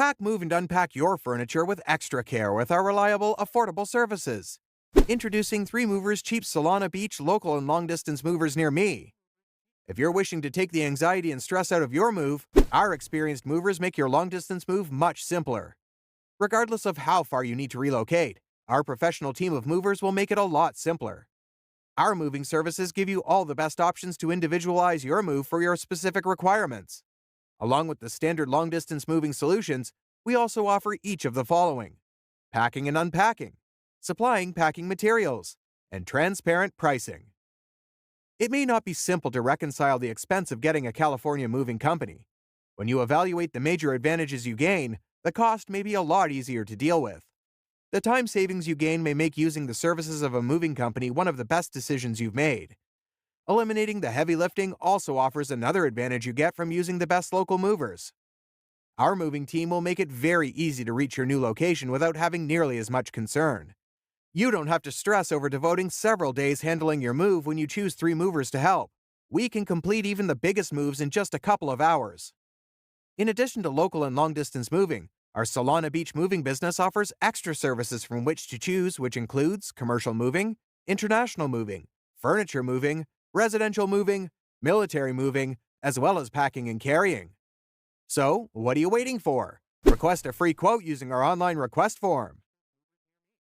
Pack, move, and unpack your furniture with extra care with our reliable, affordable services. Introducing 3 Movers Cheap Solana Beach local and long-distance movers near me. If you're wishing to take the anxiety and stress out of your move, our experienced movers make your long-distance move much simpler. Regardless of how far you need to relocate, our professional team of movers will make it a lot simpler. Our moving services give you all the best options to individualize your move for your specific requirements. Along with the standard long-distance moving solutions, we also offer each of the following: packing and unpacking, supplying packing materials, and transparent pricing. It may not be simple to reconcile the expense of getting a California moving company. When you evaluate the major advantages you gain, the cost may be a lot easier to deal with. The time savings you gain may make using the services of a moving company one of the best decisions you've made. Eliminating the heavy lifting also offers another advantage you get from using the best local movers. Our moving team will make it very easy to reach your new location without having nearly as much concern. You don't have to stress over devoting several days handling your move when you choose 3 movers to help. We can complete even the biggest moves in just a couple of hours. In addition to local and long-distance moving, our Solana Beach moving business offers extra services from which to choose, which includes commercial moving, international moving, furniture moving, residential moving, military moving, as well as packing and carrying. So, what are you waiting for? Request a free quote using our online request form.